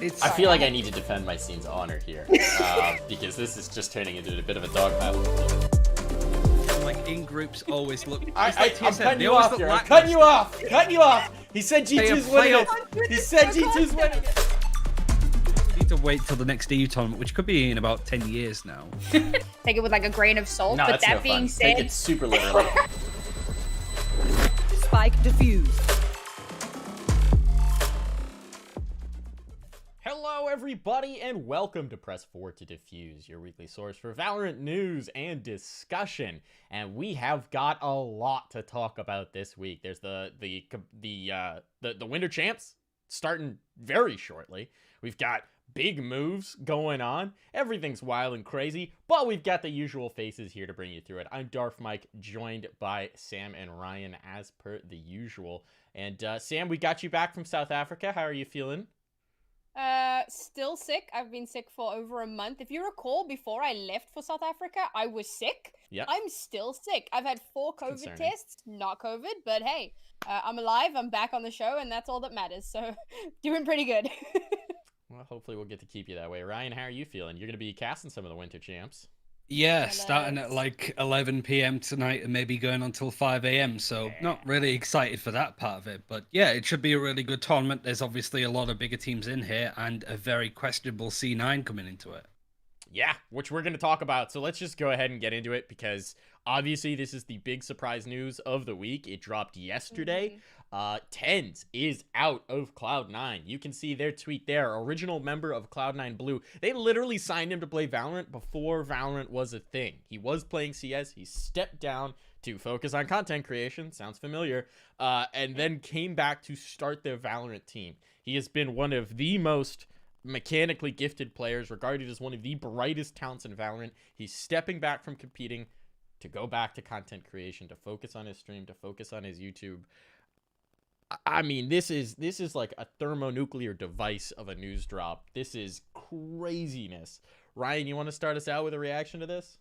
It's I feel like I need to defend my scene's honor here, because this is just turning into a bit of a dog battle. like in groups always look. I'm TSM, cutting they you always off look here. I'm cutting you lackluster. off. Cutting you off. He said G2's winning it. He said G2's winning it. We need to wait till the next EU tournament, which could be in about 10 years now. Take it with like a grain of salt. No, but that's that no being fun. said, Take it super literally. Spike defused. Hello, everybody, and welcome to Press 4 to Defuse, your weekly source for Valorant news and discussion. And we have got a lot to talk about this week. There's the Winter Champs starting very shortly. We've got big moves going on. Everything's wild and crazy, but we've got the usual faces here to bring you through it. I'm Darth Mike, joined by Sam and Ryan as per the usual. And Sam, we got you back from South Africa. How are you feeling? Still sick. I've been sick for over a month. If you recall, before I left for South Africa, I was sick. Yeah. I'm still sick. I've had 4 COVID concerning. tests, not COVID, but hey, I'm alive. I'm back on the show, and that's all that matters. So, doing pretty good. Well, hopefully we'll get to keep you that way. Ryan, how are you feeling? You're going to be casting some of the Winter Champs. Yeah, starting at like 11 p.m. tonight and maybe going until 5 a.m. So not really excited for that part of it. But yeah, it should be a really good tournament. There's obviously a lot of bigger teams in here and a very questionable C9 coming into it. Yeah, which we're going to talk about. So let's just go ahead and get into it because obviously this is the big surprise news of the week. It dropped yesterday. TenZ is out of Cloud9. You can see their tweet there. Original member of Cloud9 Blue. They literally signed him to play Valorant before Valorant was a thing. He was playing CS. He stepped down to focus on content creation. Sounds familiar. And then came back to start their Valorant team. He has been one of the most mechanically gifted players, regarded as one of the brightest talents in Valorant. He's stepping back from competing to go back to content creation, to focus on his stream, to focus on his YouTube. I mean, this is like a thermonuclear device of a news drop. This is craziness. Ryan, you want to start us out with a reaction to this?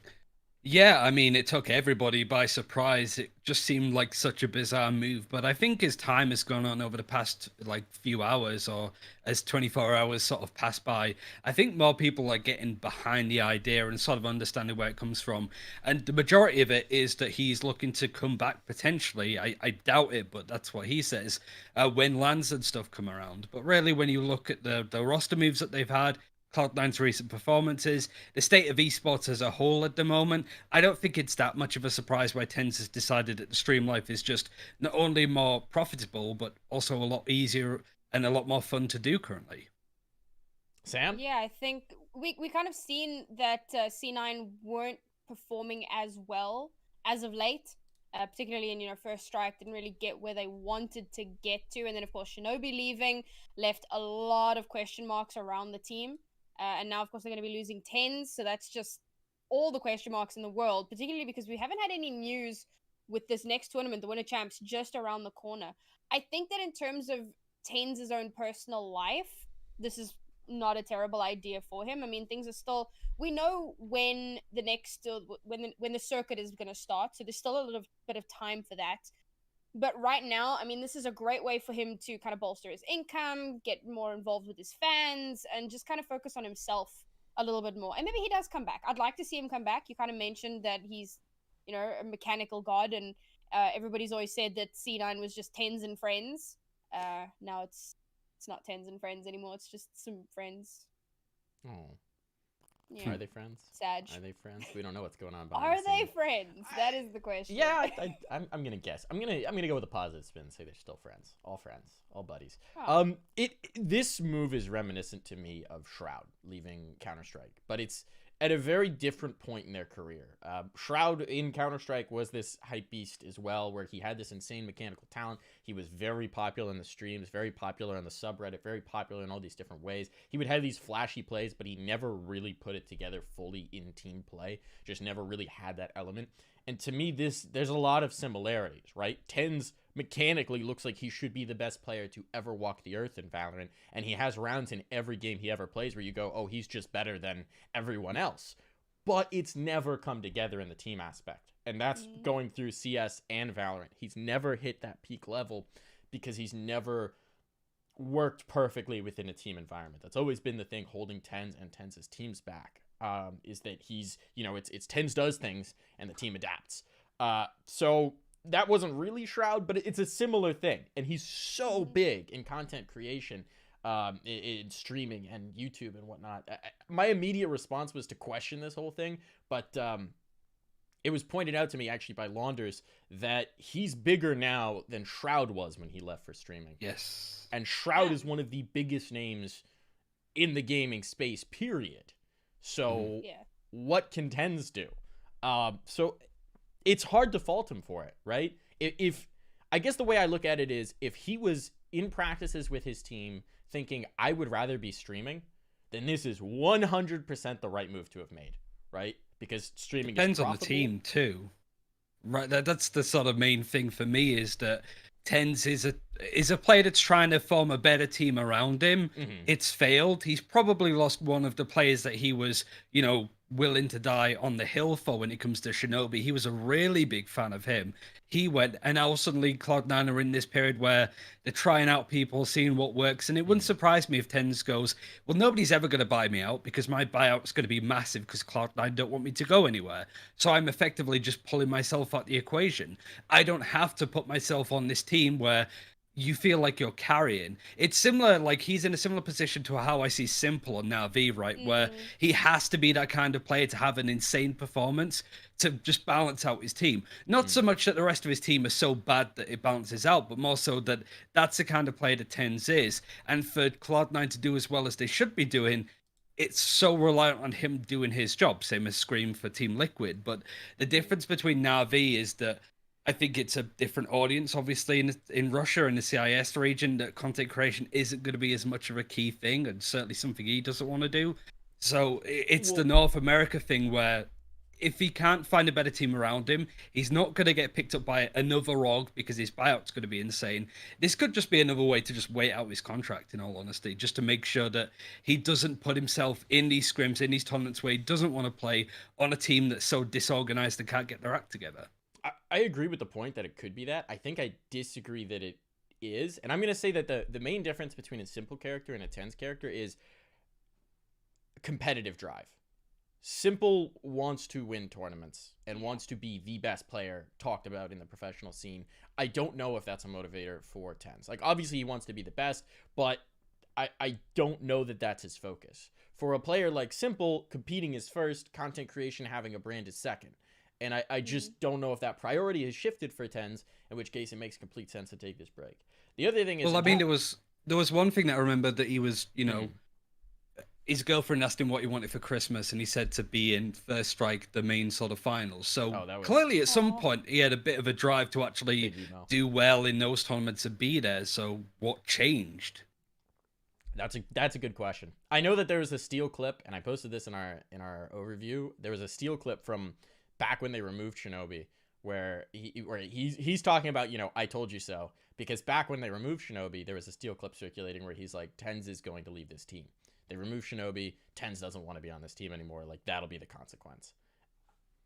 Yeah, I mean, it took everybody by surprise. It just seemed like such a bizarre move. But I think as time has gone on over the past like few hours, or as 24 hours sort of passed by, I think more people are getting behind the idea and sort of understanding where it comes from. And the majority of it is that he's looking to come back potentially. I doubt it, but that's what he says, when lands and stuff come around. But really, when you look at the roster moves that they've had, Cloud9's recent performances, the state of esports as a whole at the moment, I don't think it's that much of a surprise why TenZ has decided that the stream life is just not only more profitable, but also a lot easier and a lot more fun to do currently. Sam? Yeah, I think we kind of seen that C9 weren't performing as well as of late. Particularly in, First Strike, didn't really get where they wanted to get to. And then, of course, Shinobi leaving left a lot of question marks around the team. And now, of course, they're going to be losing TenZ. So that's just all the question marks in the world, particularly because we haven't had any news with this next tournament, the Winter Champs, just around the corner. I think that in terms of TenZ's own personal life, this is not a terrible idea for him. I mean, things are still, we know when the next when the circuit is going to start, so there's still a little bit of time for that. But right now, I mean, this is a great way for him to kind of bolster his income, get more involved with his fans, and just kind of focus on himself a little bit more. And maybe he does come back. I'd like to see him come back. You kind of mentioned that he's, a mechanical god, and everybody's always said that C9 was just TenZ and friends. Now it's not TenZ and friends anymore. It's just some friends. Oh. Yeah. Are they friends? Sad. Are they friends? We don't know what's going on behind Are the they scenes. friends? That is the question. Yeah, I'm gonna guess. I'm gonna go with a positive spin and say they're still friends, all buddies. Oh. This move is reminiscent to me of Shroud leaving Counter-Strike, but it's at a very different point in their career. Shroud in Counter-Strike was this hype beast as well, where he had this insane mechanical talent. He was very popular in the streams, very popular on the subreddit, very popular in all these different ways. He would have these flashy plays, but he never really put it together fully in team play, just never really had that element. And to me, there's a lot of similarities, right? TenZ mechanically looks like he should be the best player to ever walk the earth in Valorant, and he has rounds in every game he ever plays where you go, oh, he's just better than everyone else. But it's never come together in the team aspect, and that's going through CS and Valorant. He's never hit that peak level because he's never worked perfectly within a team environment. That's always been the thing holding Tens and Tens' teams back. Is that he's, it's Tens does things and the team adapts. So that wasn't really Shroud, but it's a similar thing. And he's so big in content creation, in streaming and YouTube and whatnot. My immediate response was to question this whole thing, but it was pointed out to me actually by Launders that he's bigger now than Shroud was when he left for streaming. Yes. And Shroud is one of the biggest names in the gaming space, period. So what can Tens do? So it's hard to fault him for it, right? If I guess the way I look at it is, if he was in practices with his team thinking, I would rather be streaming, then this is 100% the right move to have made, right? Because streaming depends is on the team too, right? That's the sort of main thing for me, is that Tens is a player that's trying to form a better team around him. It's failed. He's probably lost one of the players that he was, willing to die on the hill for when it comes to Shinobi. He was a really big fan of him. He went, and now suddenly Cloud9 are in this period where they're trying out people, seeing what works. And it wouldn't surprise me if Tens goes, well, nobody's ever going to buy me out because my buyout is going to be massive because Cloud9 don't want me to go anywhere. So I'm effectively just pulling myself out the equation. I don't have to put myself on this team where you feel like you're carrying. It's similar, like he's in a similar position to how I see Simple on Na'Vi, right? Where he has to be that kind of player to have an insane performance to just balance out his team. Not so much that the rest of his team are so bad that it balances out, but more so that that's the kind of player that Tens is. And for Cloud9 to do as well as they should be doing, it's so reliant on him doing his job, same as Scream for Team Liquid. But the difference between Na'Vi is that I think it's a different audience, obviously, in Russia and the CIS region, that content creation isn't going to be as much of a key thing, and certainly something he doesn't want to do. So it's the North America thing where if he can't find a better team around him, he's not going to get picked up by another org because his buyout's going to be insane. This could just be another way to just wait out his contract, in all honesty, just to make sure that he doesn't put himself in these scrims, in these tournaments where he doesn't want to play on a team that's so disorganized and can't get their act together. I agree with the point that it could be that. I think I disagree that it is. And I'm going to say that the main difference between a Simple character and a Tens character is competitive drive. Simple wants to win tournaments and wants to be the best player talked about in the professional scene. I don't know if that's a motivator for Tens. Like, obviously he wants to be the best, but I don't know that that's his focus. For a player like Simple, competing is first, content creation, having a brand is second. And I just don't know if that priority has shifted for Tens, in which case it makes complete sense to take this break. The other thing is... Well, I mean, there was one thing that I remember that he was, his girlfriend asked him what he wanted for Christmas, and he said to be in First Strike, the main sort of finals. So clearly at some point he had a bit of a drive to actually do well in those tournaments and be there. So what changed? That's a good question. I know that there was a Steel clip, and I posted this in our overview. There was a Steel clip from back when they removed Shinobi, where he's talking about, I told you so, because back when they removed Shinobi, there was a Steel clip circulating where he's like, Tens is going to leave this team. They remove Shinobi, Tens doesn't want to be on this team anymore. Like, that'll be the consequence.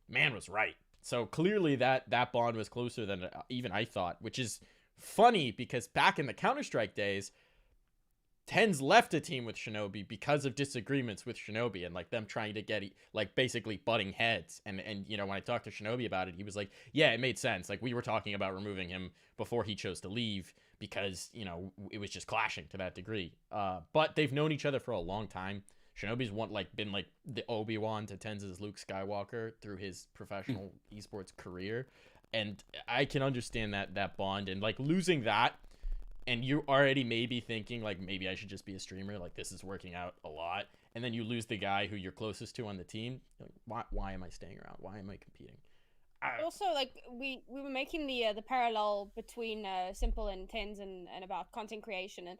Man was right. So clearly that bond was closer than even I thought, which is funny because back in the Counter-Strike days, Tens left a team with Shinobi because of disagreements with Shinobi and like them trying to get like basically butting heads. And when I talked to Shinobi about it, he was like, yeah, it made sense. Like, we were talking about removing him before he chose to leave because, it was just clashing to that degree. But they've known each other for a long time. Shinobi's been like the Obi-Wan to Tens' Luke Skywalker through his professional esports career. And I can understand that bond, and like losing that, and you're already maybe thinking, like, maybe I should just be a streamer. Like, this is working out a lot. And then you lose the guy who you're closest to on the team. Like, why am I staying around? Why am I competing? Also, like, we were making the parallel between Simple and Tens and about content creation. And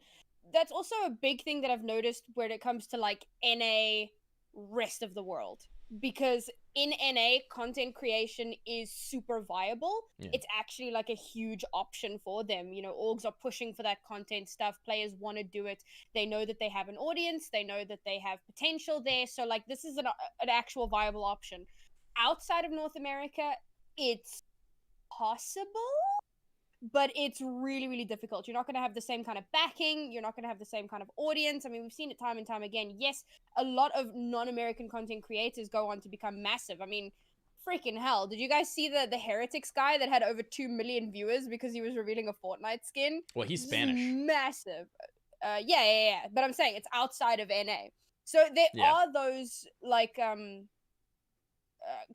that's also a big thing that I've noticed when it comes to, like, NA rest of the world. Because in NA, content creation is super viable. Yeah. It's actually like a huge option for them. Orgs are pushing for that content stuff. Players want to do it. They know that they have an audience. They know that they have potential there. So, like, this is an actual viable option. Outside of North America, it's possible. but it's really, really difficult. You're not going to have the same kind of backing. You're not going to have the same kind of audience. I mean, we've seen it time and time again. Yes, a lot of non-American content creators go on to become massive. I mean, freaking hell. Did you guys see the Heretics guy that had over 2 million viewers because he was revealing a Fortnite skin? Well, he's Just Spanish. massive. Yeah. But I'm saying it's outside of NA. So there are those, like, kind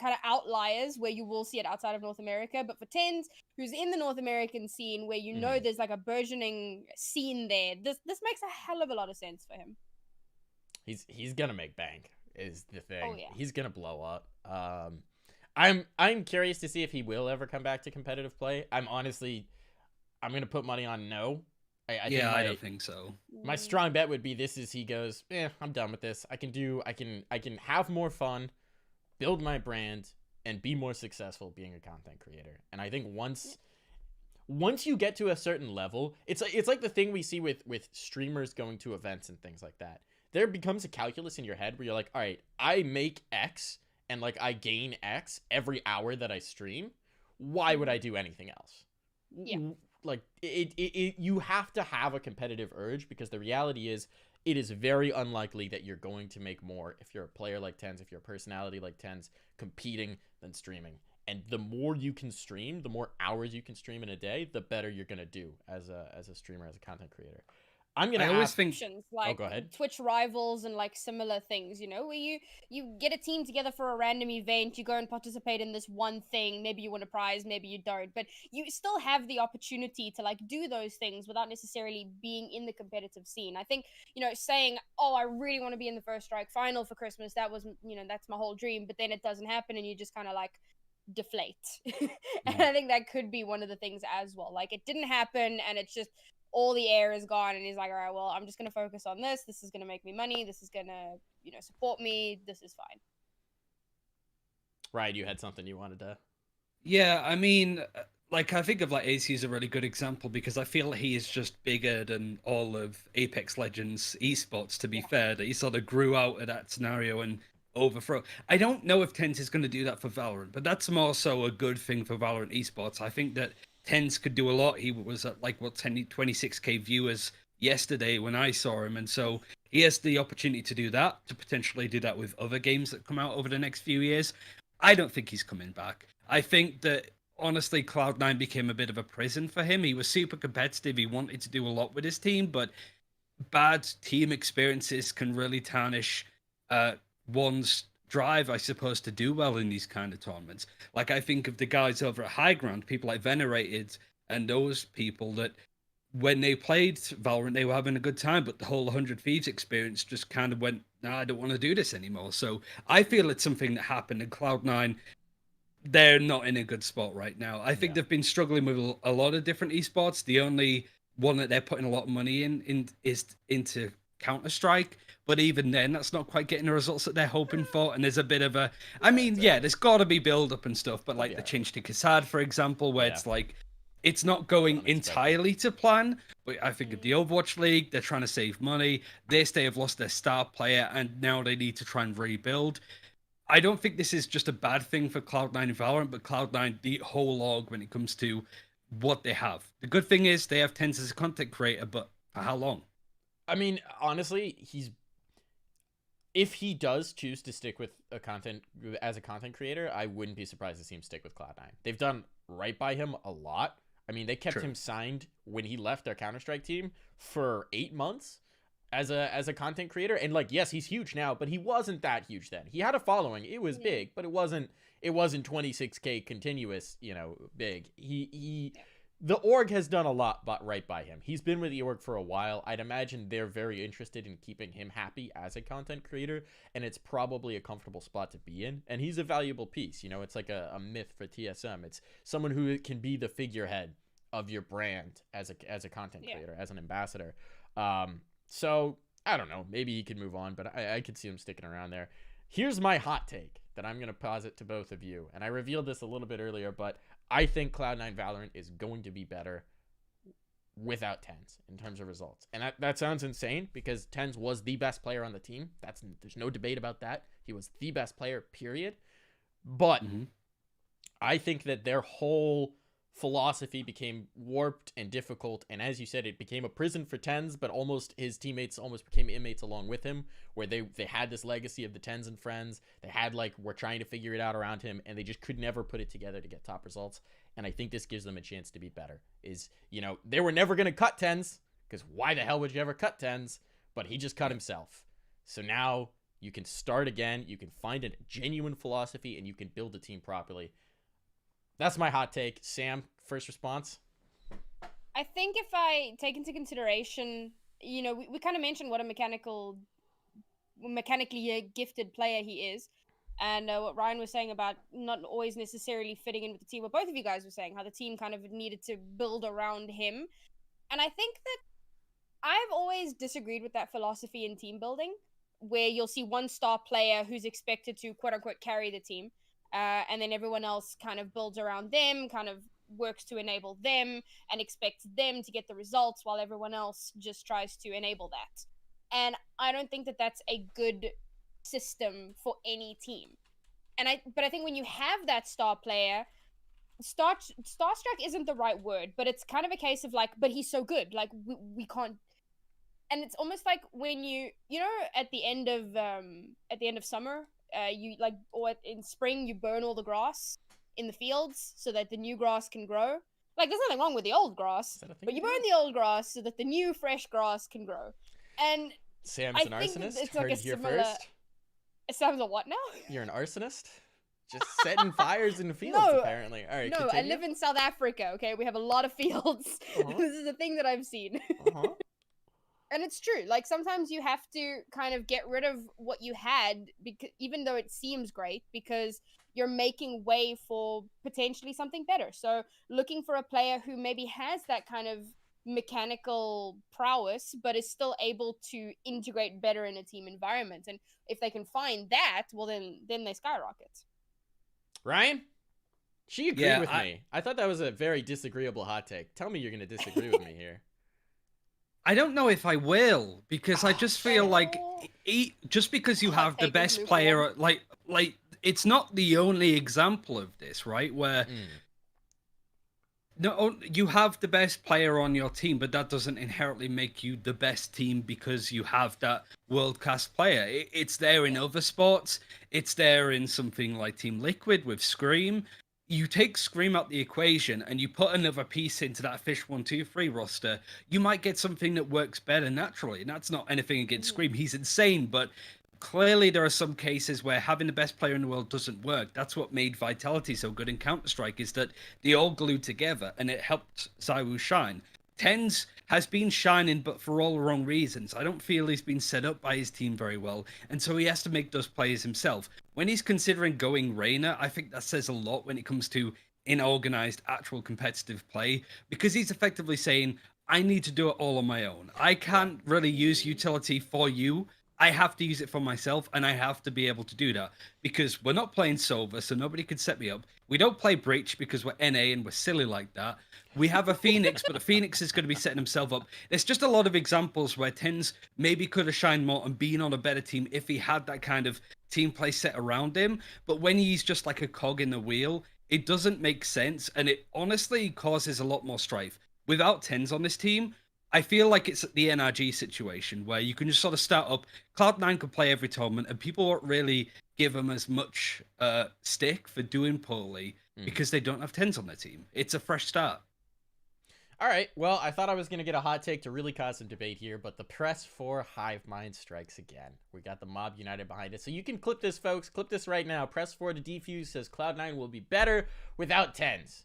of outliers where you will see it outside of North America, but for Tens, who's in the North American scene where you know there's like a burgeoning scene there, this makes a hell of a lot of sense for him. He's gonna make bank is the thing. Oh, yeah. He's gonna blow up. I'm curious to see if he will ever come back to competitive play. I'm gonna put money on no. I don't think so. My strong bet would be he goes, I'm done with this. I can have more fun, build my brand, and be more successful being a content creator. And I think once you get to a certain level, it's like the thing we see with streamers going to events and things like that. There becomes a calculus in your head where you're like, all right, I make X and like I gain X every hour that I stream. Why would I do anything else? Yeah. Like you have to have a competitive urge, because the reality is it is very unlikely that you're going to make more if you're a player like Tens, if you're a personality like Tens, competing than streaming. And the more you can stream, the more hours you can stream in a day, the better you're going to do as a streamer, as a content creator. I always think like go ahead. Twitch rivals and like similar things, you know, where you get a team together for a random event, you go and participate in this one thing, maybe you win a prize, maybe you don't, but you still have the opportunity to like do those things without necessarily being in the competitive scene. I think, you know, saying, oh, I really want to be in the First Strike final for Christmas, that was, you know, that's my whole dream, but then it doesn't happen and you just kind of like deflate. And I think that could be one of the things as well. Like, it didn't happen and it's just all the air is gone, and he's like, all right, well, I'm just gonna focus on this is gonna make me money, this is gonna, you know, support me, this is fine. Right, you had something you wanted to... Yeah, I mean, like, I think of like AC as a really good example, because I feel he is just bigger than all of Apex Legends esports, to be fair, that he sort of grew out of that scenario and overthrow. I don't know if Tens is going to do that for Valorant, but that's more so a good thing for Valorant esports. I think that Tens could do a lot. He was at like 26k viewers yesterday when I saw him, and so he has the opportunity to do that, to potentially do that with other games that come out over the next few years. I don't think he's coming back. I think that honestly Cloud9 became a bit of a prison for him. He was super competitive, he wanted to do a lot with his team, but bad team experiences can really tarnish one's drive, I suppose, to do well in these kind of tournaments. Like, I think of the guys over at High Ground, people like Venerated and those people, that when they played Valorant, they were having a good time, but the whole 100 Thieves experience just kind of went, nah, I don't want to do this anymore. So I feel it's something that happened in Cloud9. They're not in a good spot right now. I think they've been struggling with a lot of different esports. The only one that they're putting a lot of money in is into Counter-Strike, but even then that's not quite getting the results that they're hoping for. And there's a bit of a, I mean, there's got to be build up and stuff, but like the change to Kassad, for example, where it's like it's not going entirely to plan. But I think of the Overwatch League, they're trying to save money. They have lost their star player, and now they need to try and rebuild. I don't think this is just a bad thing for Cloud9 and Valorant, but Cloud9 the whole org when it comes to what they have. The good thing is they have Tens as a content creator, but for how long? I mean, honestly, if he does choose to stick with as a content creator, I wouldn't be surprised to see him stick with Cloud9. They've done right by him a lot. I mean, they kept him signed when he left their Counter-Strike team for 8 months as a content creator. And like, yes, he's huge now, but he wasn't that huge then. He had a following. It was big, but it wasn't 26k continuous, you know, big. The org has done a lot right by him. He's been with the org for a while. I'd imagine they're very interested in keeping him happy as a content creator, and it's probably a comfortable spot to be in. And he's a valuable piece. You know, it's like a myth for TSM. It's someone who can be the figurehead of your brand as a content creator, as an ambassador. So, I don't know. Maybe he could move on, but I could see him sticking around there. Here's my hot take that I'm going to posit to both of you. And I revealed this a little bit earlier, but I think Cloud9 Valorant is going to be better without Tens in terms of results. And that sounds insane, because Tens was the best player on the team. There's no debate about that. He was the best player, period. But I think that their whole philosophy became warped and difficult, and as you said, it became a prison for TenZ, but almost his teammates almost became inmates along with him, where they had this legacy of the TenZ and friends. They had, like, we're trying to figure it out around him, and they just could never put it together to get top results. And I think this gives them a chance to be better. Is, you know, they were never going to cut TenZ, because why the hell would you ever cut TenZ? But he just cut himself. So now you can start again, you can find a genuine philosophy, and you can build a team properly. That's my hot take. Sam, first response? I think if I take into consideration, you know, we kind of mentioned what a mechanically gifted player he is, and what Ryan was saying about not always necessarily fitting in with the team, what both of you guys were saying, how the team kind of needed to build around him. And I think that I've always disagreed with that philosophy in team building, where you'll see one star player who's expected to quote-unquote carry the team. And then everyone else kind of builds around them, kind of works to enable them and expects them to get the results while everyone else just tries to enable that. And I don't think that that's a good system for any team. But I think when you have that star player, starstruck isn't the right word, but it's kind of a case of like, but he's so good, like we can't. And it's almost like when you know at the end of summer, you like, or in spring, you burn all the grass in the fields so that the new grass can grow. Like, there's nothing wrong with the old grass, but you burn the old grass so that the new fresh grass can grow. And Sam's an arsonist. It's like Heard a it here similar. first. Sam's a what now? You're an arsonist? Just setting fires in the fields, No, apparently. All right, No, continue. I live in South Africa. Okay, we have a lot of fields. Uh-huh. This is a thing that I've seen. Uh-huh. And it's true. Like, sometimes you have to kind of get rid of what you had, because even though it seems great, because you're making way for potentially something better. So looking for a player who maybe has that kind of mechanical prowess, but is still able to integrate better in a team environment. And if they can find that, well, then they skyrocket. Ryan? She agreed with me. I thought that was a very disagreeable hot take. Tell me you're going to disagree with me here. I don't know if I will, because I just feel like just because you have the best player, like it's not the only example of this, right? Where no, you have the best player on your team, but that doesn't inherently make you the best team because you have that world-class player. It's there in other sports. It's there in something like Team Liquid with Scream. You take Scream out the equation and you put another piece into that Fish 1-2-3 roster, you might get something that works better naturally. And that's not anything against Scream. He's insane, but clearly there are some cases where having the best player in the world doesn't work. That's what made Vitality so good in Counter-Strike, is that they all glued together and it helped ZywOo shine. TenZ has been shining, but for all the wrong reasons. I don't feel he's been set up by his team very well, and so he has to make those plays himself. When he's considering going Reyna, I think that says a lot when it comes to inorganized, actual competitive play, because he's effectively saying, I need to do it all on my own. I can't really use utility for you. I have to use it for myself, and I have to be able to do that, because we're not playing Sova, so nobody can set me up. We don't play Breach because we're NA and we're silly like that. We have a Phoenix, but the Phoenix is going to be setting himself up. There's just a lot of examples where TenZ maybe could have shined more and been on a better team if he had that kind of team play set around him. But when he's just like a cog in the wheel, it doesn't make sense, and it honestly causes a lot more strife. Without TenZ on this team, I feel like it's the NRG situation where you can just sort of start up. Cloud9 can play every tournament, and people won't really give them as much stick for doing poorly because they don't have TenZ on their team. It's a fresh start. All right, well, I thought I was going to get a hot take to really cause some debate here, but the press for Hivemind strikes again. We got the mob united behind it. So you can clip this, folks. Clip this right now. Press 4 to Defuse says Cloud9 will be better without TenZ.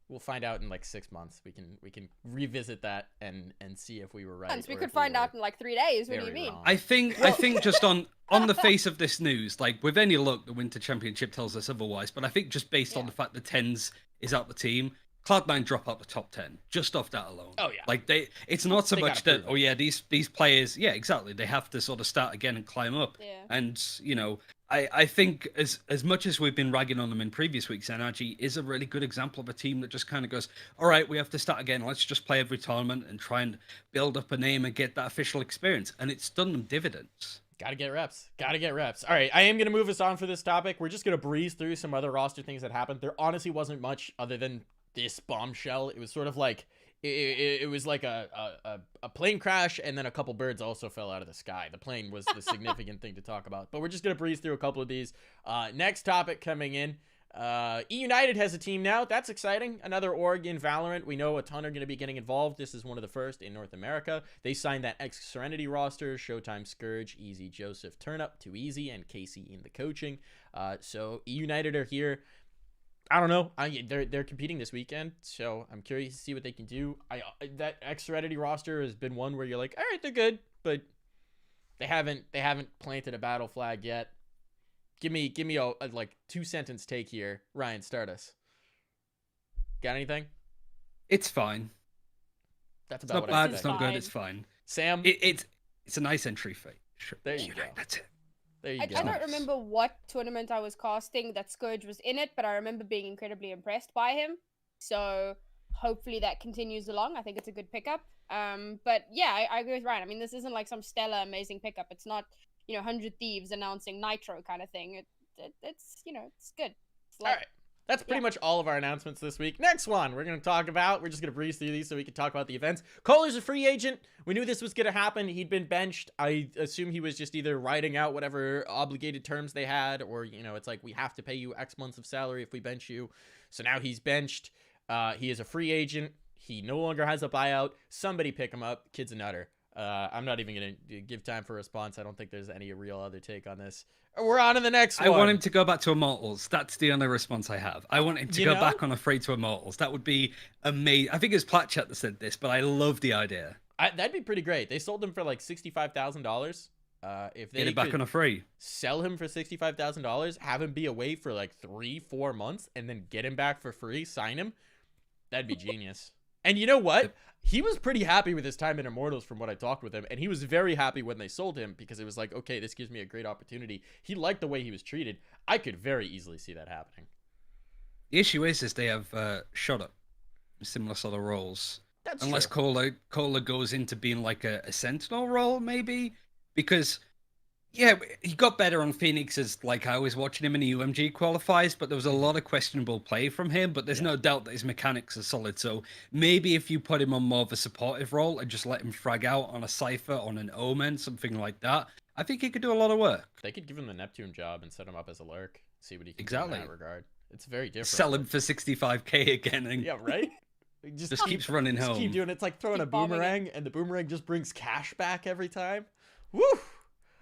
We'll find out in like 6 months. We can revisit that and see if we were right. We could find out in like 3 days. What do you mean? Wrong. I think just on the face of this news, like with any luck, the Winter Championship tells us otherwise. But I think just based on the fact that TenZ is out the team, Cloud9 drop out the top 10 just off that alone. Oh yeah, like it's not so much that these players, exactly, they have to sort of start again and climb up. And I think as much as we've been ragging on them in previous weeks, NRG is a really good example of a team that just kind of goes, all right, we have to start again. Let's just play every tournament and try and build up a name and get that official experience. And it's done them dividends. Gotta get reps. Gotta get reps. All right, I am going to move us on for this topic. We're just going to breeze through some other roster things that happened. There honestly wasn't much other than this bombshell. It was sort of like it was like a plane crash, and then a couple birds also fell out of the sky. The plane was the significant thing to talk about. But we're just gonna breeze through a couple of these. Next topic coming in. United has a team now. That's exciting. Another org in Valorant. We know a ton are going to be getting involved. This is one of the first in North America. They signed that Serenity roster: Showtime, Scourge, Easy, Joseph, Turnup, Too Easy, and Casey in the coaching. So United are here. I don't know. They're competing this weekend, so I'm curious to see what they can do. That Serenity roster has been one where you're like, all right, they're good, but they haven't planted a battle flag yet. Give me a like 2-sentence take here. Ryan, start us. Got anything? It's fine. That's It's about not what I bad. expect. It's not good. It's fine. Sam, It's a nice entry fee. Sure. there you go. That's it. There you I go. don't remember what tournament I was casting that Scourge was in it, but I remember being incredibly impressed by him. So hopefully that continues along. I think it's a good pickup. But yeah, I agree with Ryan. I mean, this isn't like some stellar amazing pickup. It's not, 100 Thieves announcing Nitro kind of thing. It's it's good. It's All right. That's pretty much all of our announcements this week. Next one we're going to talk about. We're just going to breeze through these so we can talk about the events. Kohler's a free agent. We knew this was going to happen. He'd been benched. I assume he was just either riding out whatever obligated terms they had, or, it's like, we have to pay you X months of salary if we bench you. So now he's benched. He is a free agent. He no longer has a buyout. Somebody pick him up. Kid's a nutter. I'm not even going to give time for a response. I don't think there's any real other take on this. We're on to the next one. I want him to go back to Immortals. That's the only response I have. I want him to go back on a free to Immortals. That would be amazing. I think it was Platchat that said this, but I love the idea. That'd be pretty great. They sold him for like $65,000. If they get it back on a free, sell him for $65,000, have him be away for like 3-4 months, and then get him back for free, sign him, that'd be genius. And you know what? He was pretty happy with his time in Immortals from what I talked with him, and he was very happy when they sold him because it was like, okay, this gives me a great opportunity. He liked the way he was treated. I could very easily see that happening. The issue is they have shot up similar sort of roles. That's Unless true. Kohler goes into being like a Sentinel role, maybe, because yeah, he got better on Phoenix as like I was watching him in the UMG qualifiers, but there was a lot of questionable play from him. But there's no doubt that his mechanics are solid. So maybe if you put him on more of a supportive role and just let him frag out on a Cypher, on an Omen, something like that, I think he could do a lot of work. They could give him the Neptune job and set him up as a lurk, see what he can Exactly. do in that regard. It's very different. Sell him for 65K again, and Yeah, right? just keeps running Just home. keep doing it. It's like throwing Keep a bombing boomerang, and the boomerang just brings cash back every time. Woo!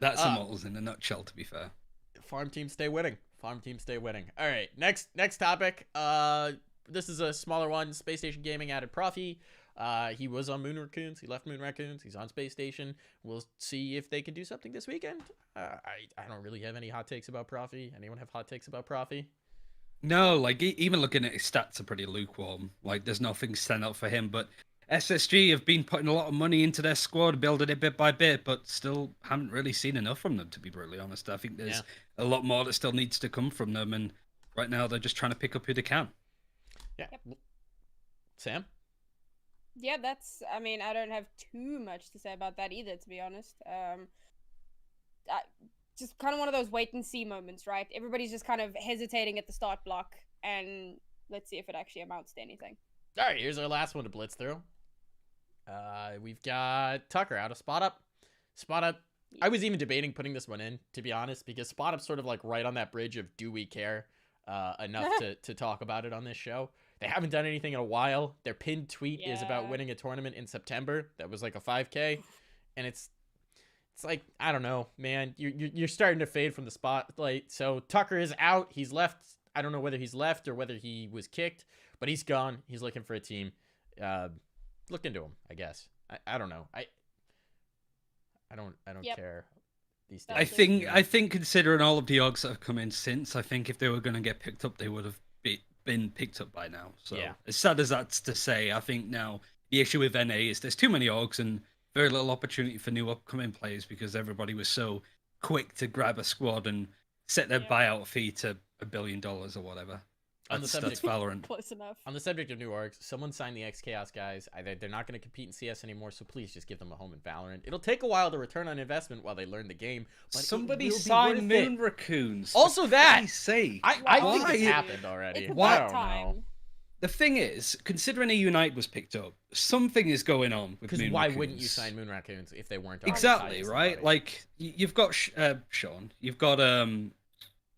That's Immortals in a nutshell, to be fair. Farm team stay winning. Farm team stay winning. All right, next topic. This is a smaller one. Space Station Gaming added Profi. He was on Moon Raccoons. He left Moon Raccoons. He's on Space Station. We'll see if they can do something this weekend. I don't really have any hot takes about Profi. Anyone have hot takes about Profi? No, like even looking at his stats are pretty lukewarm. Like there's nothing stand out for him. But SSG have been putting a lot of money into their squad, building it bit by bit, but still haven't really seen enough from them, to be brutally honest. I think there's a lot more that still needs to come from them, and right now they're just trying to pick up who they can. Yeah. Yep. Sam? Yeah, I mean, I don't have too much to say about that either, to be honest. Just kind of one of those wait and see moments, right? Everybody's just kind of hesitating at the start block, and let's see if it actually amounts to anything. All right, here's our last one to blitz through. We've got Tucker out of Spot Up. Spot Up, I was even debating putting this one in, to be honest, because Spot Up's sort of like right on that bridge of do we care enough to talk about it on this show. They haven't done anything in a while. Their pinned tweet is about winning a tournament in September. That was like a 5K, and it's like, I don't know, man. You're starting to fade from the spotlight. So Tucker is out. He's left. I don't know whether he's left or whether he was kicked, but he's gone. He's looking for a team. Look into him, I guess. I don't know. I don't care these days. I think considering all of the orgs that have come in since, I think if they were going to get picked up, they would have been picked up by now. So as sad as that's to say, I think now the issue with NA is there's too many orgs and very little opportunity for new upcoming players because everybody was so quick to grab a squad and set their buyout fee to $1 billion or whatever. That's Valorant. Close enough. On the subject of new orgs, someone signed the X-Chaos guys. They're not going to compete in CS anymore, so please just give them a home in Valorant. It'll take a while to return on investment while they learn the game. But somebody signed Moon Raccoons. Also that! Say, I think it's happened already. It's I about don't time. know. the thing is, considering a Unite was picked up, something is going on with Because Moon why Raccoons. wouldn't you sign Moon Raccoons if they weren't Exactly, already signed to right? somebody? Like you've got Sean, you've got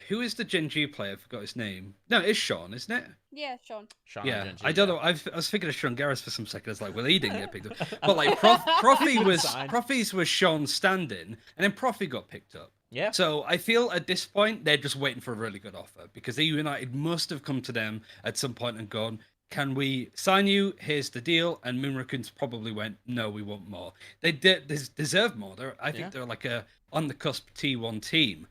who is the Gen G player? I forgot his name. No, it's Sean, isn't it? Yeah, Sean. Sean Yeah, Genji, I don't know. I was thinking of Sean Garris for some seconds. Like, well, he didn't get picked up, but like Profi's was Sean standing, and then Profi got picked up. Yeah. So I feel at this point they're just waiting for a really good offer because the United must have come to them at some point and gone, "Can we sign you? Here's the deal." And Moon Raccoons probably went, "No, we want more." They deserve more. I think they're like a on the cusp T1 team,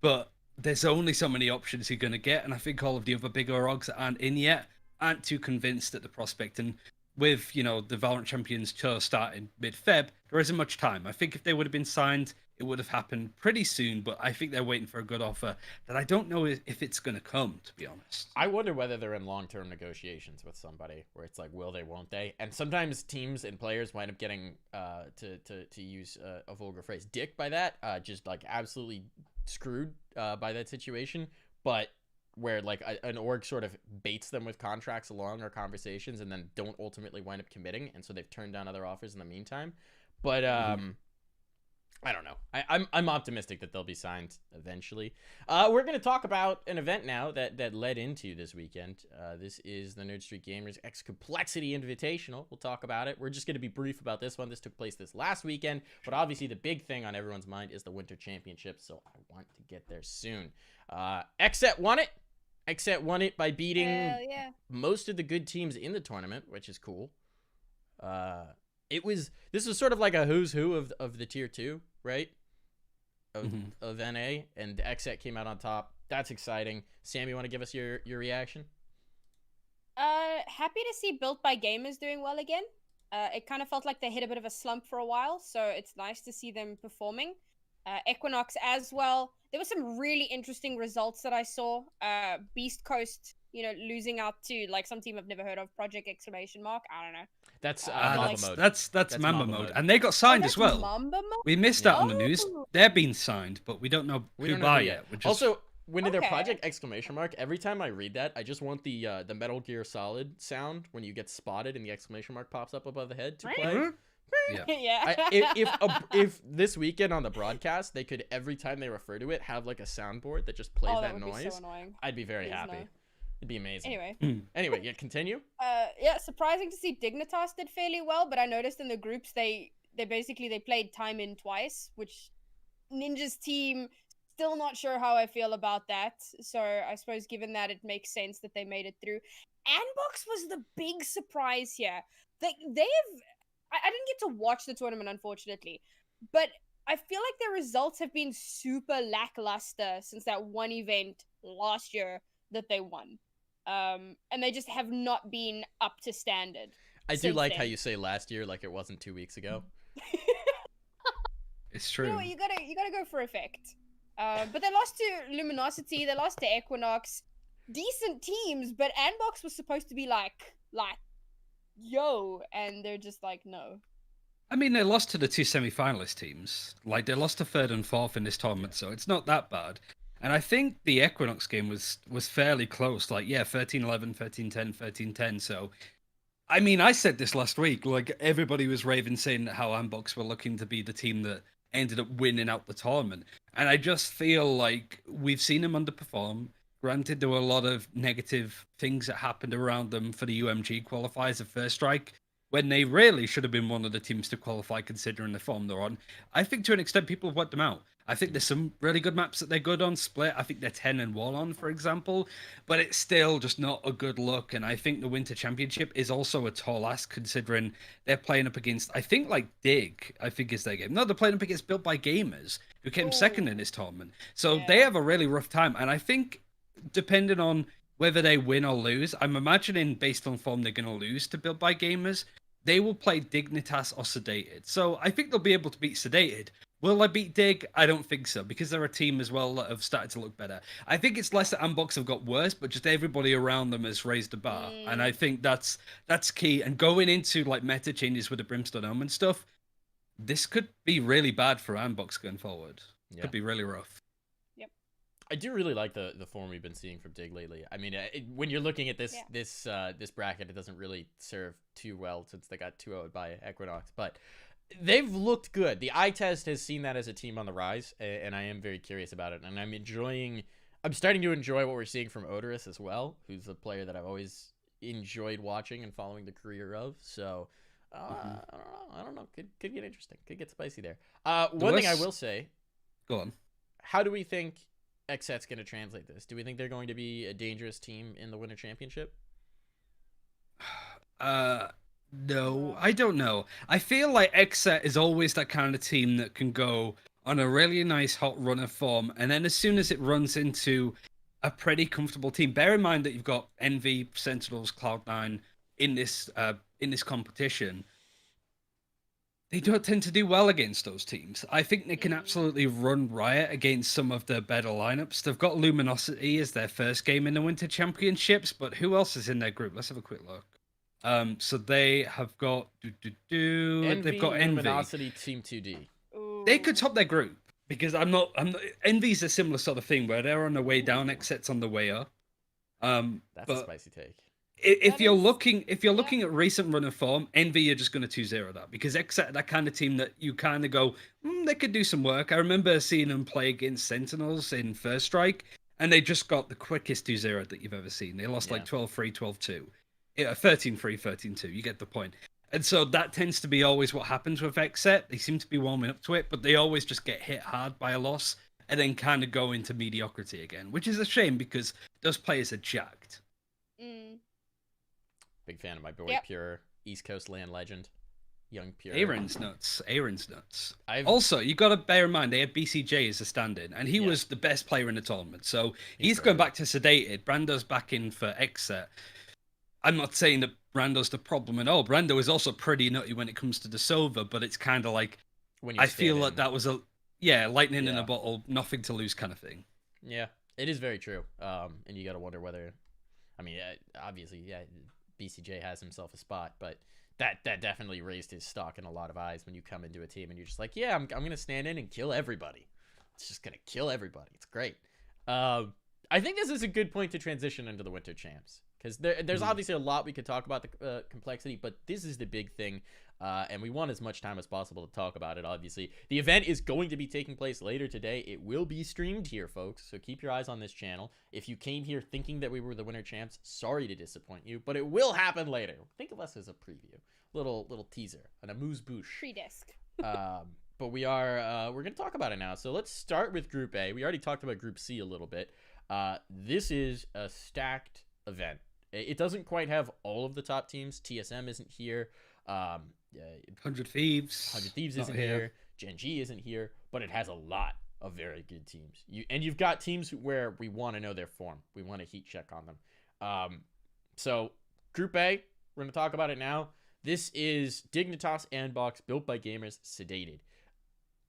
but there's only so many options you're going to get, and I think all of the other bigger orgs that aren't in yet aren't too convinced at the prospect. And with the Valorant Champions tour starting mid-Feb, there isn't much time. I think if they would have been signed, it would have happened pretty soon, but I think they're waiting for a good offer that I don't know if it's going to come, to be honest. I wonder whether they're in long-term negotiations with somebody where it's like, will they, won't they? And sometimes teams and players wind up getting, to use a vulgar phrase, dick by that, just like absolutely screwed by that situation. But where like an org sort of baits them with contracts along or conversations and then don't ultimately wind up committing. And so they've turned down other offers in the meantime. But, I don't know. I'm optimistic that they'll be signed eventually. We're going to talk about an event now that led into this weekend. This is the Nerd Street Gamers X Complexity Invitational. We'll talk about it. We're just going to be brief about this one. This took place this last weekend, but obviously the big thing on everyone's mind is the Winter Championship, so I want to get there soon. XSET won it. XSET won it by beating most of the good teams in the tournament, which is cool. This was sort of like a who's who of the tier 2, right? Of NA, and XSET came out on top. That's exciting. Sam, you want to give us your reaction? Happy to see Built by Gamers doing well again. It kind of felt like they hit a bit of a slump for a while, so it's nice to see them performing. Equinox as well. There were some really interesting results that I saw. Beast Coast, losing out to like some team I've never heard of, Project Exclamation Mark. I don't know. That's Mamba mode. That's Mamba mode, and they got signed as well. Mamba mode? We missed out on the news. They're being signed, but we don't know who by yet. Also, when their Project Exclamation Mark, every time I read that, I just want the Metal Gear Solid sound when you get spotted and the exclamation mark pops up above the head to play. Yeah. If this weekend on the broadcast they could every time they refer to it have like a soundboard that just plays that noise, be so annoying. I'd be very happy. It'd be amazing. Anyway, yeah, continue. Surprising to see Dignitas did fairly well, but I noticed in the groups they played Time In twice, which Ninja's team still not sure how I feel about that. So I suppose given that, it makes sense that they made it through. Anbox was the big surprise here. I didn't get to watch the tournament, unfortunately, but I feel like their results have been super lackluster since that one event last year that they won. And they just have not been up to standard. I do like how you say last year like it wasn't 2 weeks ago. It's true. You gotta go for effect. But they lost to Luminosity, they lost to Equinox. Decent teams, but Anbox was supposed to be like yo, and they're just like, no. I mean, they lost to the two semi-finalist teams. Like, they lost to third and fourth in this tournament, so it's not that bad. And I think the Equinox game was fairly close. Like, 13-11, 13-10, 13-10. So, I mean, I said this last week. Like, everybody was raving saying how Anbox were looking to be the team that ended up winning out the tournament. And I just feel like we've seen them underperform. Granted, there were a lot of negative things that happened around them for the UMG qualifiers of First Strike, when they really should have been one of the teams to qualify considering the form they're on. I think to an extent people have worked them out. I think there's some really good maps that they're good on. Split, I think they're 10 and 1 on, for example, but it's still just not a good look. And I think the Winter Championship is also a tall ask considering they're playing up against, I think like Dig, I think is their game. No, they're playing up against Built by Gamers, who came second in this tournament. So they have a really rough time. And I think depending on whether they win or lose, I'm imagining based on form they're going to lose to Built by Gamers. They will play Dignitas or Sedated. So I think they'll be able to beat Sedated. Will I beat Dig? I don't think so, because they're a team as well that have started to look better. I think it's less that Unbox have got worse, but just everybody around them has raised the bar. And I think that's key. And going into like meta changes with the Brimstone Omen stuff, this could be really bad for Unbox going forward. Could be really rough. I do really like the form we've been seeing from Dig lately. I mean, when you're looking at this this bracket, it doesn't really serve too well since they got 2-0'd by Equinox, but they've looked good. The eye test has seen that as a team on the rise, and I am very curious about it. And I'm starting to enjoy what we're seeing from Odorous as well, who's a player that I've always enjoyed watching and following the career of. So I don't know. Could get interesting. Could get spicy there. One thing I will say. Go on. How do we think XSET's going to translate this? Do we think they're going to be a dangerous team in the Winter Championship? No, I don't know. I feel like XSET is always that kind of team that can go on a really nice hot run of form, and then as soon as it runs into a pretty comfortable team, bear in mind that you've got Envy, Sentinels, Cloud9 in this competition. They don't tend to do well against those teams. I think they can absolutely run riot against some of the better lineups. They've got Luminosity as their first game in the Winter Championships, but who else is in their group? Let's have a quick look. So they have got they've got Envy. Luminosity, Team 2D. They could top their group because I'm not. Envy's a similar sort of thing where they're on the way down, XSET's on the way up. That's a spicy take. If you're looking at recent run of form, Envy, you're just going to 2-0 that because XSET, that kind of team that you kind of go, they could do some work. I remember seeing them play against Sentinels in First Strike, and they just got the quickest 2-0 that you've ever seen. They lost like 12-3, 12-2. 13-3, 13-2. You get the point. And so that tends to be always what happens with XSET. They seem to be warming up to it, but they always just get hit hard by a loss and then kind of go into mediocrity again, which is a shame because those players are jacked. Big fan of my boy Pure, East Coast land legend, young Pure. Aaron's nuts. Also, you got to bear in mind they had BCJ as a stand-in, and he was the best player in the tournament. So he's going back to Sedated. Brando's back in for XSET. I'm not saying that Brando's the problem at all. Brando is also pretty nutty when it comes to the Sova, but it's kind of like I feel like that was lightning in a bottle, nothing to lose kind of thing. Yeah, it is very true. And you got to wonder whether, I mean, obviously, BCJ has himself a spot, but that definitely raised his stock in a lot of eyes when you come into a team and you're just like, I'm going to stand in and kill everybody. It's just going to kill everybody. It's great. I think this is a good point to transition into the Winter Champs because there's obviously a lot we could talk about the complexity, but this is the big thing, and we want as much time as possible to talk about it, obviously. The event is going to be taking place later today. It will be streamed here, folks, so keep your eyes on this channel. If you came here thinking that we were the Winter Champs, sorry to disappoint you, but it will happen later. Think of us as a preview, little teaser, an amuse-bouche. Pre-disc. But we're going to talk about it now. So let's start with Group A. We already talked about Group C a little bit. This is a stacked event. It doesn't quite have all of the top teams. TSM isn't here. 100 Thieves. 100 Thieves isn't here. Gen G isn't here. But it has a lot of very good teams. You've got teams where we want to know their form. We want to heat check on them. So Group A, we're going to talk about it now. This is Dignitas Andbox, built by gamers, Sedated.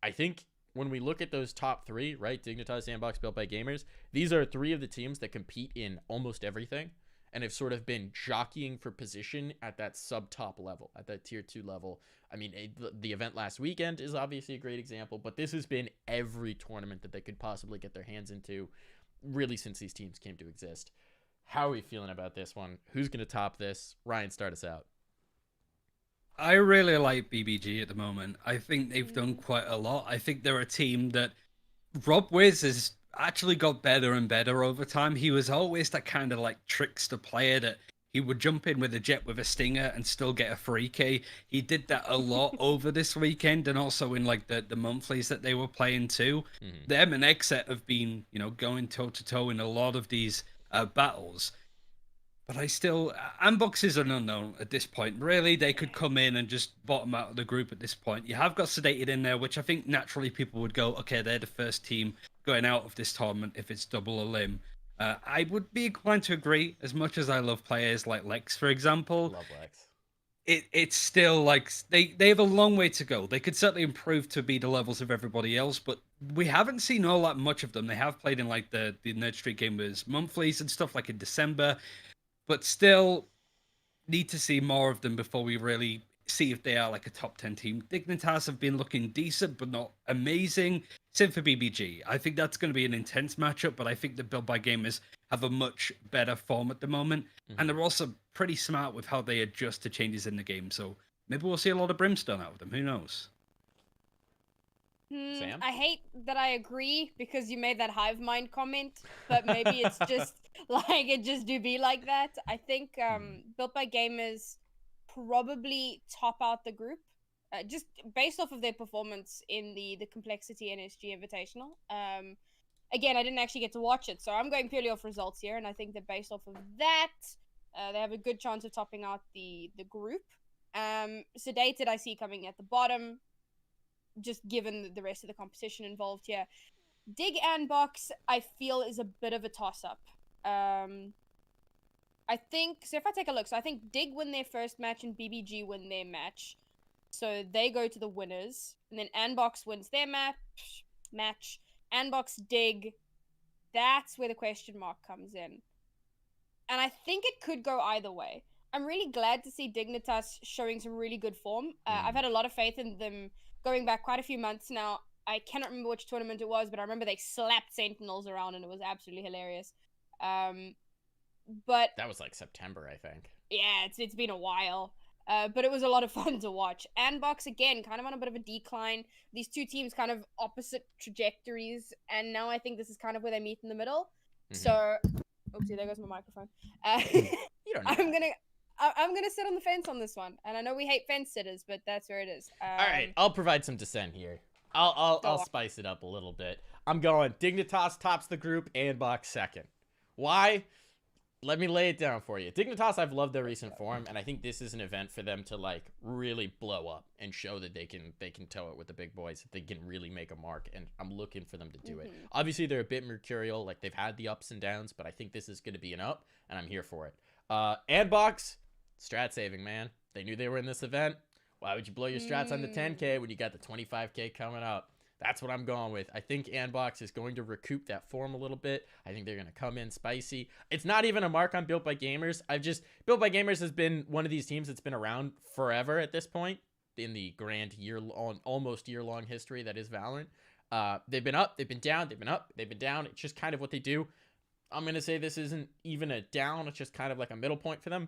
I think when we look at those top three, right, Dignitas, Sandbox, built by gamers, these are three of the teams that compete in almost everything and have sort of been jockeying for position at that sub-top level, at that tier 2 level. I mean, the event last weekend is obviously a great example, but this has been every tournament that they could possibly get their hands into, really since these teams came to exist. How are we feeling about this one? Who's going to top this? Ryan, start us out. I really like BBG at the moment. I think they've done quite a lot. I think they're a team that Rob Wiz has actually got better and better over time. He was always that kind of like trickster player that he would jump in with a jet with a stinger and still get a free K. He did that a lot over this weekend and also in like the monthlies that they were playing too. Them and XSET have been, going toe to toe in a lot of these battles. But Unbox is an unknown at this point. Really, they could come in and just bottom out of the group at this point. You have got Sedated in there, which I think naturally people would go, okay, they're the first team going out of this tournament if it's double a limb. I would be inclined to agree, as much as I love players like Lex, for example. Love Lex. It's still like they have a long way to go. They could certainly improve to be the levels of everybody else, but we haven't seen all that much of them. They have played in like the Nerd Street Gamers monthlies and stuff like in December. But still need to see more of them before we really see if they are like a top 10 team. Dignitas have been looking decent, but not amazing. Same for BBG. I think that's going to be an intense matchup, but I think the Build by Gamers have a much better form at the moment. And they're also pretty smart with how they adjust to changes in the game. So maybe we'll see a lot of brimstone out of them. Who knows? Sam? I hate that I agree because you made that hive mind comment, but maybe it's just like it just do be like that. I think Built by Gamers probably top out the group, just based off of their performance in the Complexity NSG Invitational. Again, I didn't actually get to watch it, so I'm going purely off results here, and I think that based off of that, they have a good chance of topping out the group. Sedated, I see coming at the bottom, just given the rest of the competition involved here. Dig and Box, I feel, is a bit of a toss-up. I think, so if I take a look, so I think Dig win their first match and BBG win their match. So they go to the winners. And then Anbox wins their match. Anbox Dig, that's where the question mark comes in. And I think it could go either way. I'm really glad to see Dignitas showing some really good form. I've had a lot of faith in them going back quite a few months now. I cannot remember which tournament it was, but I remember they slapped Sentinels around and it was absolutely hilarious. But that was like September, I think. Yeah, it's been a while. But it was a lot of fun to watch. Anbox, again, kind of on a bit of a decline. These two teams kind of opposite trajectories. And now I think this is kind of where they meet in the middle. So, oopsie, there goes my microphone. You don't know. I'm gonna sit on the fence on this one, and I know we hate fence sitters, but that's where it is. All right, I'll provide some dissent here. I'll spice it up a little bit. I'm going Dignitas tops the group, Anbox second. Why? Let me lay it down for you. Dignitas, I've loved their recent form, and I think this is an event for them to like really blow up and show that they can tow it with the big boys, that they can really make a mark, and I'm looking for them to do it. Obviously, they're a bit mercurial, like they've had the ups and downs, but I think this is going to be an up, and I'm here for it. Anbox, strat saving, man. They knew they were in this event. Why would you blow your strats on the 10K when you got the 25K coming up? That's what I'm going with. I think Anbox is going to recoup that form a little bit. I think they're going to come in spicy. It's not even a mark on Built by Gamers. Built by Gamers has been one of these teams that's been around forever at this point in the grand almost year-long history that is Valorant. They've been up, they've been down, they've been up, they've been down. It's just kind of what they do. I'm going to say this isn't even a down. It's just kind of like a middle point for them.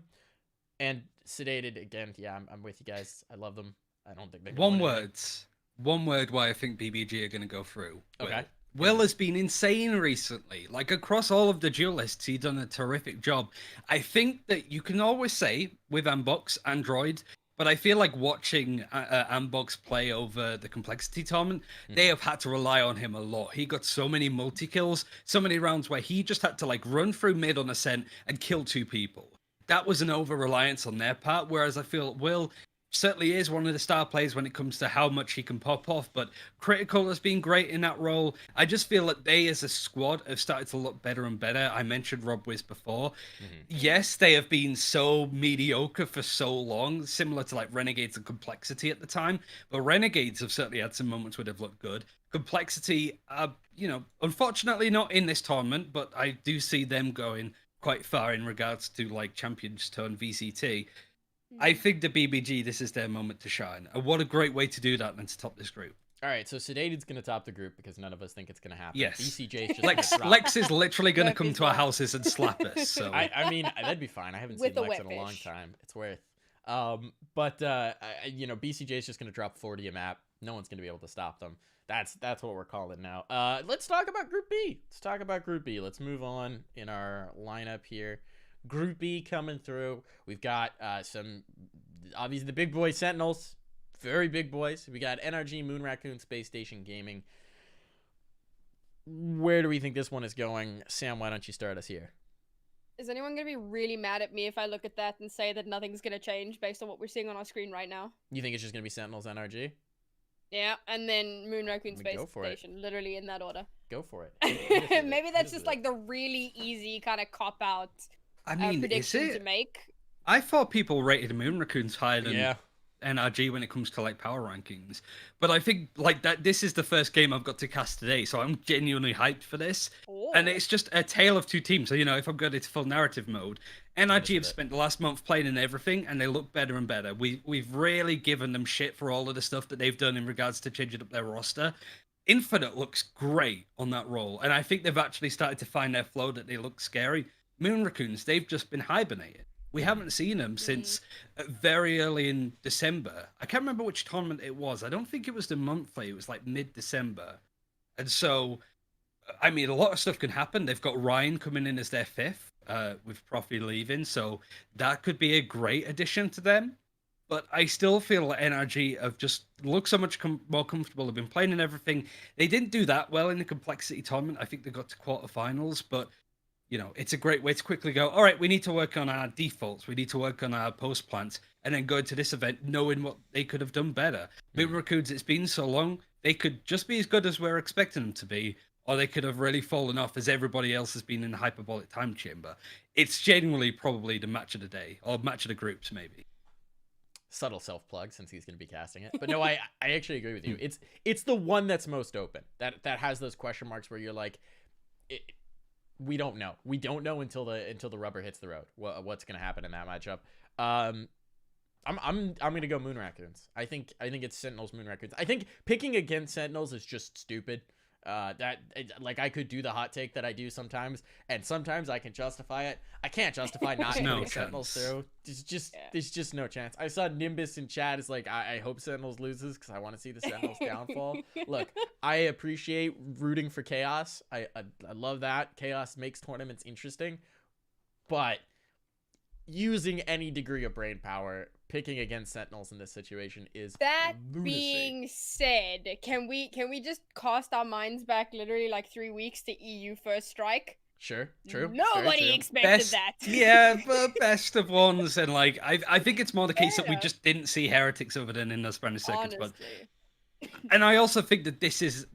And Sedated, again, yeah, I'm with you guys. I love them. I don't think they can One word why I think BBG are going to go through. Okay. Will has been insane recently. Like, across all of the duelists, he's done a terrific job. I think that you can always say with Unbox, Android, but I feel like watching Unbox play over the Complexity tournament, they have had to rely on him a lot. He got so many multi-kills, so many rounds where he just had to, like, run through mid on ascent and kill 2 people. That was an over-reliance on their part, whereas I feel Will certainly is one of the star players when it comes to how much he can pop off, but Critical has been great in that role. I just feel that they as a squad have started to look better and better. I mentioned Rob Wiz before. Yes, they have been so mediocre for so long, similar to like Renegades and Complexity at the time, but Renegades have certainly had some moments where they've looked good. Complexity, unfortunately not in this tournament, but I do see them going quite far in regards to like Champions Turn VCT. I think the BBG, this is their moment to shine. And what a great way to do that than to top this group. All right, so Sedated's going to top the group because none of us think it's going to happen. Yes. BCJ's just Lex is literally going to come to our houses and slap us. So I mean, that'd be fine. I haven't seen Lex in a long time. It's worth. But BCJ's just going to drop 40 a map. No one's going to be able to stop them. That's what we're calling now. Let's talk about Group B. Let's move on in our lineup here. Group B coming through. We've got some, obviously, the big boy Sentinels. Very big boys. We got NRG, Moon Raccoon, Space Station Gaming. Where do we think this one is going? Sam, why don't you start us here? Is anyone going to be really mad at me if I look at that and say that nothing's going to change based on what we're seeing on our screen right now? You think it's just going to be Sentinels, NRG? Yeah, and then Moon Raccoon Space Station, literally in that order. Go for it. Maybe that's just like the really easy kind of cop-out prediction to make. I thought people rated Moon Raccoons higher than NRG when it comes to like power rankings. But I think like that this is the first game I've got to cast today, so I'm genuinely hyped for this. And it's just a tale of two teams. So, you know, if I'm going into full narrative mode, NRG have spent the last month playing in everything, and they look better and better. We've really given them shit for all of the stuff that they've done in regards to changing up their roster. Infinite looks great on that role, and I think they've actually started to find their flow that they look scary. Moon Raccoons, they've just been hibernating. We haven't seen them since very early in December. I can't remember which tournament it was. I don't think it was the monthly. It was like mid-December. And so, I mean, a lot of stuff can happen. They've got Ryan coming in as their fifth, with Profi leaving. So that could be a great addition to them. But I still feel like NRG have just looked so much more comfortable. They've been playing in everything. They didn't do that well in the complexity tournament. I think they got to quarterfinals, but you know, it's a great way to quickly go, all right, we need to work on our defaults. We need to work on our post plants, and then go into this event knowing what they could have done better. Moon Raccoons, it's been so long. They could just be as good as we're expecting them to be, or they could have really fallen off as everybody else has been in the hyperbolic time chamber. It's genuinely probably the match of the day, or match of the groups, maybe. Subtle self-plug since he's going to be casting it. But no, I actually agree with you. It's the one that's most open. That has those question marks where you're like, we don't know. We don't know until the rubber hits the road. What's going to happen in that matchup? I'm going to go Moon Raccoons. I think it's Sentinels Moon Raccoons. I think picking against Sentinels is just stupid. Like I could do the hot take that I do sometimes, and sometimes I can justify it. I can't justify not putting Sentinels through. There's just no chance. I saw Nimbus in chat is like, I hope Sentinels loses because I want to see the Sentinels downfall. Look, I appreciate rooting for Chaos. I love that. Chaos makes tournaments interesting, but using any degree of brain power, picking against Sentinels in this situation is that lunacy. Being said, can we just cast our minds back literally like 3 weeks to EU First Strike? Sure, true. Nobody expected that. Yeah, but best of ones, and like I think it's more the case that we just didn't see Heretics over then in the Spanish circuits. But and I also think that this is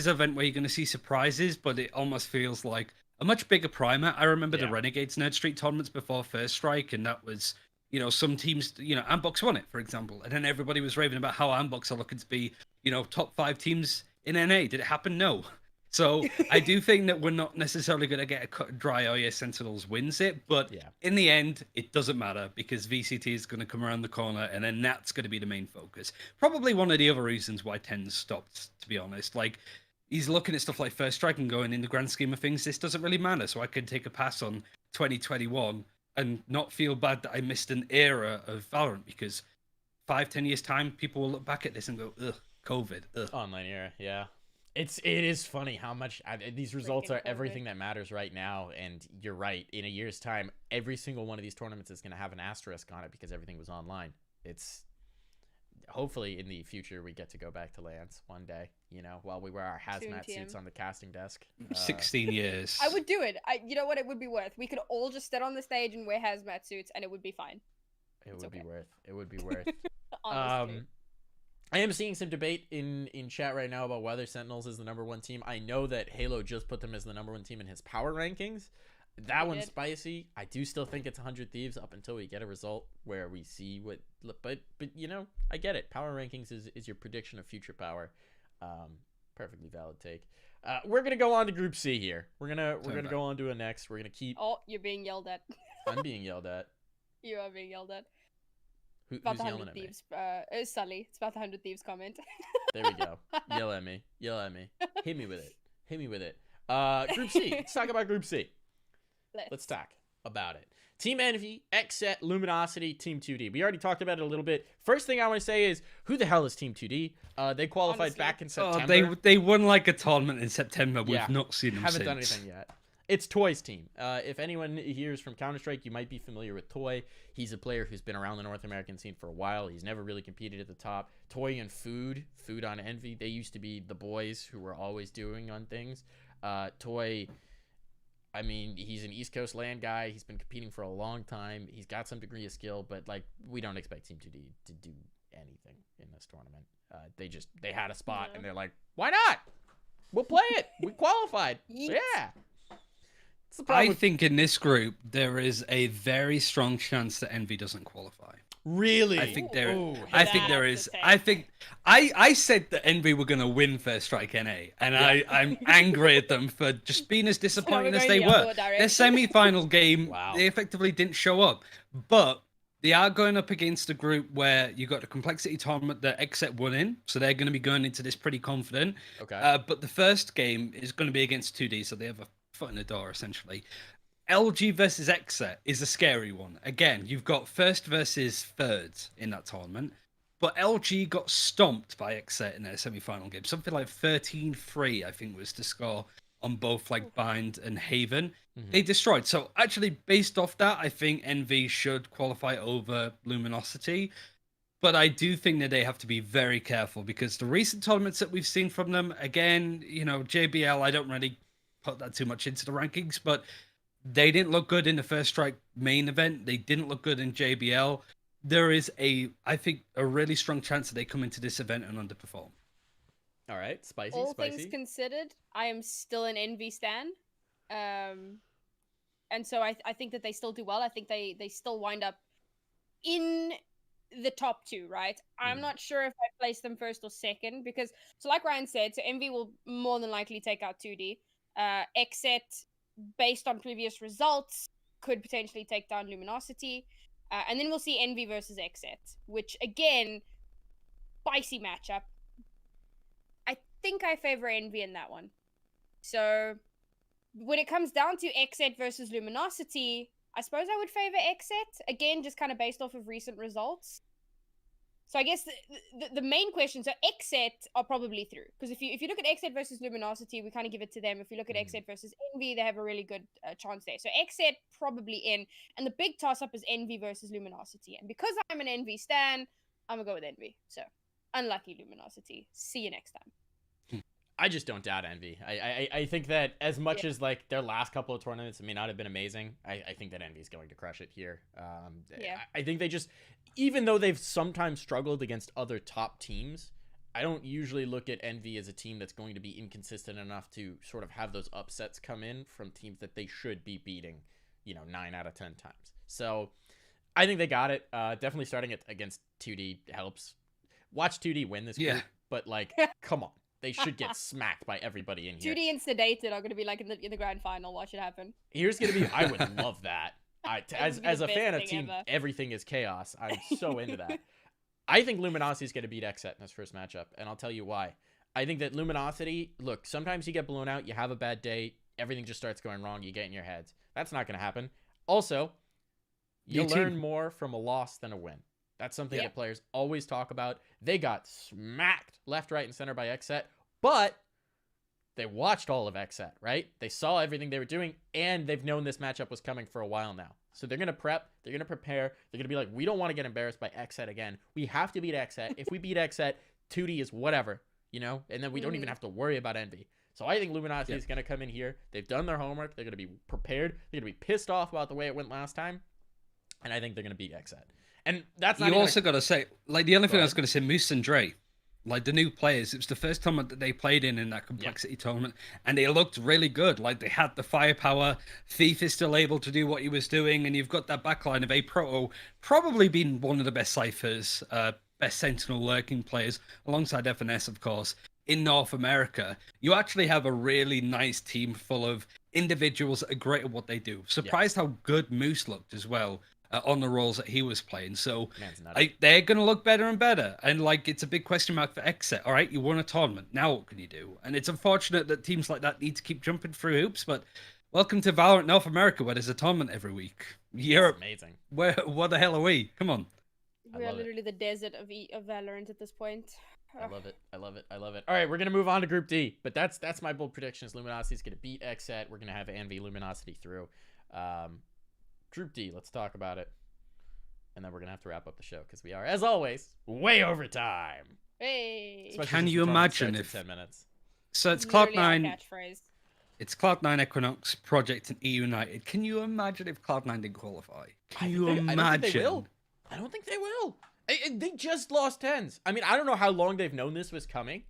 an event where you're going to see surprises, but it almost feels like a much bigger primer. I remember the Renegades Nerd Street tournaments before First Strike, and that was, you know, some teams, you know, Ambox won it, for example, and then everybody was raving about how Ambox are looking to be, you know, top 5 teams in NA. Did it happen? No. So I do think that we're not necessarily going to get a cut dry, oh yeah, Sentinels wins it, but in the end, it doesn't matter because VCT is going to come around the corner, and then that's going to be the main focus. Probably one of the other reasons why TenZ stopped, to be honest. Like, he's looking at stuff like First Strike and going, in the grand scheme of things, this doesn't really matter, so I can take a pass on 2021 and not feel bad that I missed an era of Valorant, because 5-10 years time, people will look back at this and go, ugh, COVID, ugh. Online era, yeah. It is funny how much these results are everything that matters right now, and you're right. In a year's time, every single one of these tournaments is going to have an asterisk on it because everything was online. It's hopefully in the future we get to go back to LANs one day, you know, while we wear our hazmat suits on the casting desk. 16 years. I would do it. You know what it would be worth? We could all just sit on the stage and wear hazmat suits, and it would be fine. It would be worth. It would be worth. Honestly. I am seeing some debate in chat right now about whether Sentinels is the #1 team. I know that Halo just put them as the #1 team in his power rankings. That one's spicy. I do still think it's 100 Thieves up until we get a result where we see what. But you know, I get it. Power rankings is your prediction of future power. Perfectly valid take. We're gonna go on to Group C here. We're gonna go on to a next. We're gonna keep. Oh, you're being yelled at. I'm being yelled at. You are being yelled at. Who's about the yelling 100 at me? Thieves. It's Sully. It's about the 100 Thieves comment. There we go. Yell at me. Yell at me. Hit me with it. Hit me with it. Group C. Let's talk about Group C. Let's talk about it. Team Envy, Xset, Luminosity, Team 2D. We already talked about it a little bit. First thing I want to say is, who the hell is Team 2D? They qualified back in September. Oh, they won like a tournament in September. We've not seen them haven't since. Done anything yet. It's Toy's team. If anyone here is from Counter-Strike, you might be familiar with Toy. He's a player who's been around the North American scene for a while. He's never really competed at the top. Toy and Food on Envy, they used to be the boys who were always doing on things. Toy, I mean, he's an East Coast LAN guy. He's been competing for a long time. He's got some degree of skill, but like, we don't expect Team 2D to do anything in this tournament. They had a spot and they're like, why not? We'll play it. We qualified. Yeah. I think in this group, there is a very strong chance that Envy doesn't qualify. Really? I think there. Ooh, I think there That's is. a take. I think I said that Envy were going to win First Strike NA, and I'm angry at them for just being as So now we're disappointing as going they the were. other Their direction. semi-final game, Wow. they effectively didn't show up, but they are going up against a group where you got a complexity tournament that Exet won in, so they're going to be going into this pretty confident. Okay. But the first game is going to be against 2D, so they have a foot in the door essentially. LG versus Exet is a scary one. Again, you've got first versus thirds in that tournament, but LG got stomped by Exet in their semi-final game. Something like 13-3, I think, was the score on both like Bind and Haven. They destroyed. So actually, based off that, I think NV should qualify over Luminosity. But I do think that they have to be very careful because the recent tournaments that we've seen from them, again, you know, JBL, I don't really put that too much into the rankings, but they didn't look good in the First Strike main event. They didn't look good in JBL. There is I think, a really strong chance that they come into this event and underperform. All right, spicy, All spicy. things considered, I am still an Envy stan. And so I think that they still do well. I think they still wind up in the top two, right? I'm not sure if I place them first or second because, so like Ryan said, so Envy will more than likely take out 2D. Exet, based on previous results, could potentially take down Luminosity. And then we'll see Envy versus Exet, which again, spicy matchup. I think I favor Envy in that one. So when it comes down to Exet versus Luminosity, I suppose I would favor Exet. Again, just kind of based off of recent results. So I guess the main question, so Exet are probably through. Because if you look at Exet versus Luminosity, we kind of give it to them. If you look at Exet versus Envy, they have a really good chance there. So Exet probably in. And the big toss-up is Envy versus Luminosity. And because I'm an Envy stan, I'm going to go with Envy. So unlucky Luminosity. See you next time. I just don't doubt Envy. I think that as much as like their last couple of tournaments may not have been amazing, I think that Envy is going to crush it here. I think they just, even though they've sometimes struggled against other top teams, I don't usually look at Envy as a team that's going to be inconsistent enough to sort of have those upsets come in from teams that they should be beating, 9 out of 10 times. So I think they got it. Definitely starting it against 2D helps. Watch 2D win this group, but like, come on. They should get smacked by everybody in here. 2D and Sedated are going to be like in the grand final. Watch it happen. Here's going to be, I would love that. As a fan of Team ever. Everything is Chaos, I'm so into that. I think Luminosity is going to beat Exet in this first matchup, and I'll tell you why. I think that Luminosity, look, sometimes you get blown out, you have a bad day, everything just starts going wrong, you get in your heads. That's not going to happen. Also, you learn more from a loss than a win. That's something that players always talk about. They got smacked left, right, and center by Exet, but they watched all of Exet, right? They saw everything they were doing, and they've known this matchup was coming for a while now. So they're going to prep, they're going to prepare, they're going to be like, we don't want to get embarrassed by Exet again. We have to beat Exet. If we beat Exet, 2D is whatever, and then we don't even have to worry about Envy. So I think Luminosity is going to come in here. They've done their homework. They're going to be prepared. They're going to be pissed off about the way it went last time, and I think they're going to beat Exet. And that's not you also got to say, like, the only thing I was going to say, Moose and Dre, like the new players, it was the first tournament that they played in that complexity tournament, and they looked really good. Like, they had the firepower. Thief is still able to do what he was doing, and you've got that backline of A Proto, probably been one of the best ciphers, best Sentinel lurking players, alongside FNS, of course, in North America. You actually have a really nice team full of individuals that are great at what they do. Surprised how good Moose looked as well. On the roles that he was playing. So they're going to look better and better. And like, it's a big question mark for Exet. All right, you won a tournament. Now what can you do? And it's unfortunate that teams like that need to keep jumping through hoops, but welcome to Valorant North America, where there's a tournament every week. Europe, amazing. What the hell are we? Come on. We are literally the desert of Valorant at this point. I love it. I love it. I love it. All right, we're going to move on to Group D, but that's my bold predictions. Luminosity is going to beat Exet. We're going to have Envy Luminosity through. Group D, let's talk about it. And then we're going to have to wrap up the show because we are, as always, way over time. Hey. Especially Can since you the tournament imagine starts if... in 10 minutes. So it's Literally our Cloud9. catchphrase. It's Cloud9, Equinox, Project, and E United. Can you imagine if Cloud9 didn't qualify? Can you imagine? I don't think they will. I don't think they will. They just lost TenZ. I mean, I don't know how long they've known this was coming.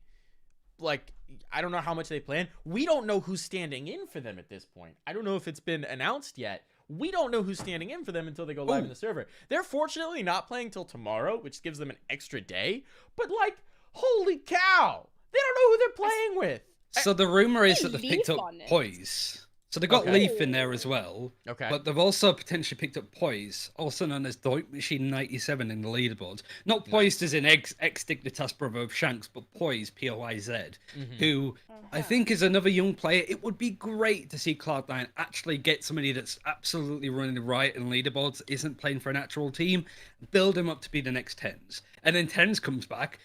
Like, I don't know how much they plan. We don't know who's standing in for them at this point. I don't know if it's been announced yet. we don't know who's standing in for them until they go live in the server. They're fortunately not playing till tomorrow, which gives them an extra day. But like, holy cow, they don't know who they're playing with. So the rumor is that they've Leaf picked up on it. Poise. So they got Okay. Leaf in there as well. Okay. But they've also potentially picked up Poise, also known as Doit Machine 97 in the leaderboards. Not Poised as in ex Dignitas brother of Shanks, but Poise, Poiz, who I think is another young player. It would be great to see Cloud9 actually get somebody that's absolutely running the right in leaderboards, isn't playing for an actual team, build him up to be the next TenZ. And then TenZ comes back.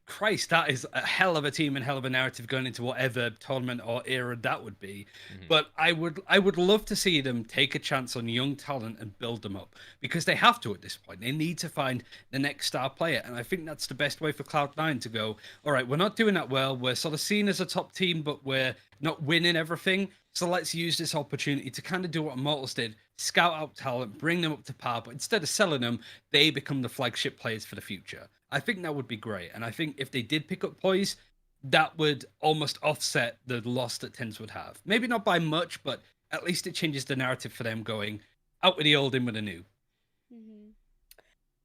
Christ, that is a hell of a team and hell of a narrative going into whatever tournament or era that would be. But I would love to see them take a chance on young talent and build them up, because they have to at this point. They need to find the next star player, and I think that's the best way for Cloud9 to go. All right, we're not doing that well. We're sort of seen as a top team, but we're not winning everything. So let's use this opportunity to kind of do what Immortals did: scout out talent, bring them up to par. But instead of selling them, they become the flagship players for the future. I think that would be great. And I think if they did pick up Poise, that would almost offset the loss that TenZ would have. Maybe not by much, but at least it changes the narrative for them, going out with the old, in with the new.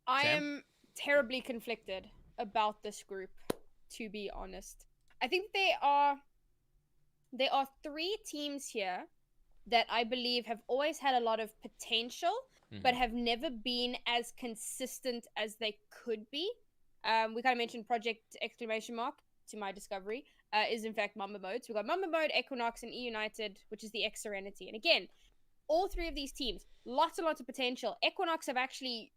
I Sam? am terribly conflicted about this group, to be honest. I think there are three teams here that I believe have always had a lot of potential, but have never been as consistent as they could be. We kind of mentioned Project exclamation mark to my discovery is in fact Mamba Mode. So we've got Mamba Mode, Equinox, and E United, which is the X Serenity. And again, all three of these teams, lots and lots of potential. Equinox have actually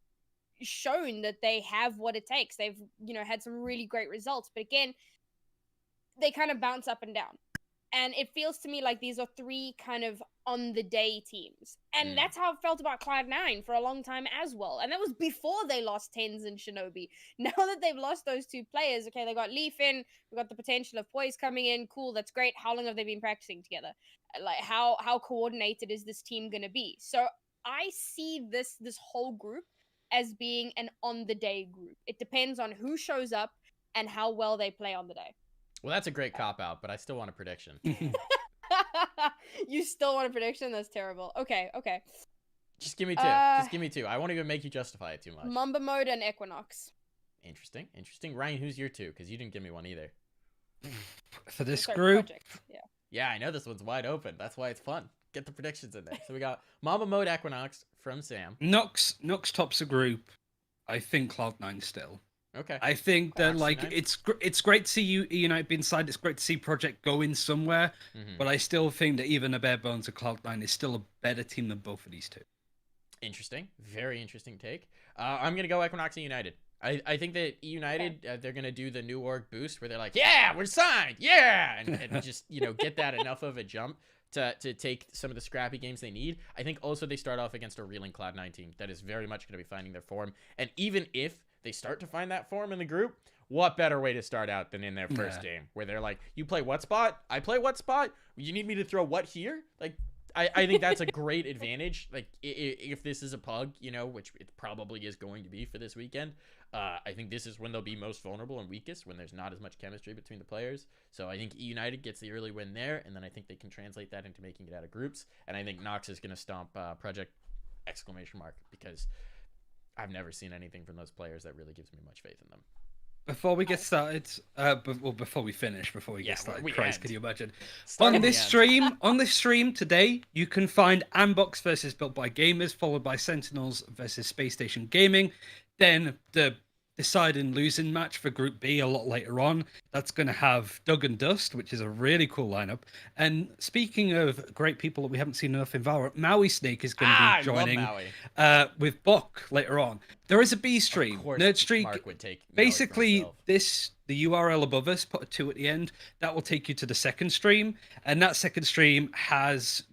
shown that they have what it takes. They've, had some really great results. But again, they kind of bounce up and down. And it feels to me like these are three kind of on-the-day teams. And that's how I felt about Cloud9 for a long time as well. And that was before they lost TenZ and Shinobi. Now that they've lost those two players, okay, they got Leaf in, we got the potential of Poise coming in. Cool, that's great. How long have they been practicing together? Like, how coordinated is this team going to be? So I see this whole group as being an on-the-day group. It depends on who shows up and how well they play on the day. Well, that's a great cop-out, but I still want a prediction. You still want a prediction? That's terrible. Okay. Just give me two. Just give me two. I won't even make you justify it too much. Mamba Mode and Equinox. Interesting. Ryan, who's your two? Because you didn't give me one either. For this Sorry, group, Project. Yeah. Yeah, I know this one's wide open. That's why it's fun. Get the predictions in there. So we got Mamba Mode Equinox from Sam. Nox tops the group. I think Cloud9 still. Okay. I think that Cloud9. it's great to see Unite be inside. It's great to see Project going somewhere, but I still think that even the bare bones of Cloud9 is still a better team than both of these two. Interesting. Very interesting take. I'm going to go Equinox and United. I think that United, they're going to do the new org boost where they're like, yeah, we're signed. Yeah. And just, get that enough of a jump to take some of the scrappy games they need. I think also they start off against a reeling Cloud9 team that is very much going to be finding their form. And even if they start to find that form in the group, what better way to start out than in their first game where they're like, you play what spot? I play what spot? You need me to throw what here? Like, I think that's a great advantage. Like, if this is a pug, which it probably is going to be for this weekend, I think this is when they'll be most vulnerable and weakest, when there's not as much chemistry between the players. So I think United gets the early win there, and then I think they can translate that into making it out of groups. And I think Nox is going to stomp Project exclamation mark, because I've never seen anything from those players that really gives me much faith in them. Before we get started, before we get started, Christ, end. can you imagine? Start On at the this end. stream today, you can find Ambox versus Built by Gamers, followed by Sentinels versus Space Station Gaming. Then the deciding losing match for Group B a lot later on. That's going to have Doug and Dust, which is a really cool lineup. And speaking of great people that we haven't seen enough in Valorant, Maui Snake is going to be joining with Bok later on. There is a B stream, Nerd Streak. Mark would take basically, the URL above us, put a 2 at the end, that will take you to the second stream. And that second stream has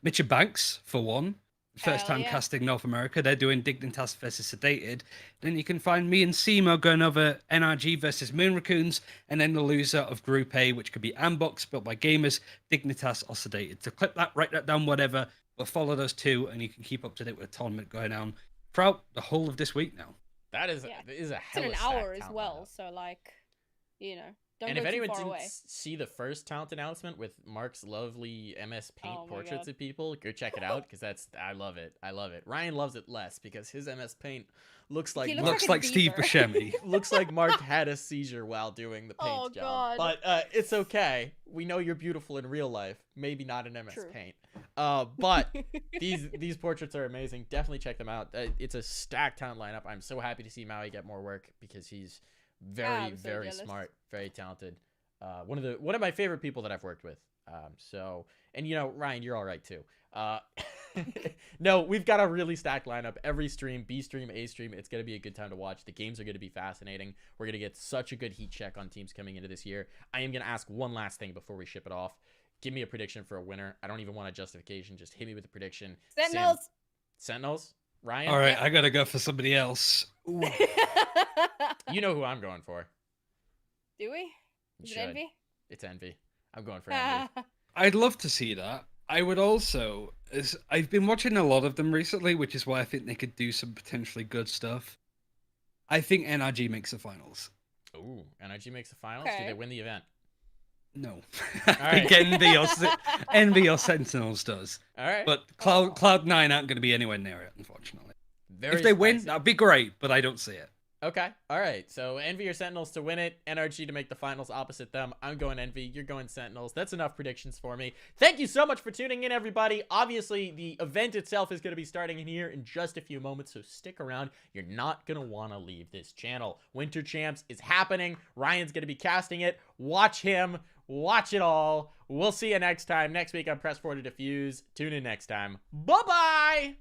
Mitchell Banks, for one. First time casting North America. They're doing Dignitas versus Sedated. Then you can find me and Simo going over NRG versus Moon Raccoons, and then the loser of Group A, which could be Ambox, Built by Gamers, Dignitas, or Sedated. So click that, write that down, whatever, but follow those two, and you can keep up to date with the tournament going on throughout the whole of this week now. That is a hell of an hour as well, so Don't And go if too anyone far didn't away. see the first talent announcement with Mark's lovely MS Paint Oh my portraits God. of people, go check it out because I love it. I love it. Ryan loves it less because his MS Paint looks like He Mark, Looks a like Steve beaver. Buscemi. looks like Mark had a seizure while doing the paint Oh, job. God. But it's okay. We know you're beautiful in real life. Maybe not in MS True. Paint. But these portraits are amazing. Definitely check them out. It's a stacked talent lineup. I'm so happy to see Maui get more work because he's very, I'm so very jealous. smart, very talented. One of my favorite people that I've worked with. And Ryan, you're all right too. No, we've got a really stacked lineup. Every stream, B stream, A stream, it's gonna be a good time to watch. The games are gonna be fascinating. We're gonna get such a good heat check on teams coming into this year. I am gonna ask one last thing before we ship it off. Give me a prediction for a winner. I don't even want a justification. Just hit me with a prediction. Sentinels. Sam, Sentinels. Ryan. All right, I gotta go for somebody else. Ooh. You know who I'm going for. Do we? You Is it should. Envy? It's Envy. I'm going for Envy. I'd love to see that. I would also, as I've been watching a lot of them recently, which is why I think they could do some potentially good stuff. I think NRG makes the finals. Ooh, NRG makes the finals. Do Okay. they win the event? No, right. I think Envy or Sentinels does, All right. but Cloud9 aren't going to be anywhere near it, unfortunately. Very If they win, spicy. that'd be great, but I don't see it. Okay. All right. So Envy or Sentinels to win it. NRG to make the finals opposite them. I'm going Envy. You're going Sentinels. That's enough predictions for me. Thank you so much for tuning in, everybody. Obviously, the event itself is going to be starting in here in just a few moments, so stick around. You're not going to want to leave this channel. Winter Champs is happening. Ryan's going to be casting it. Watch him. Watch it all. We'll see you next time. Next week on Press 4 to Defuse. Tune in next time. Bye-bye.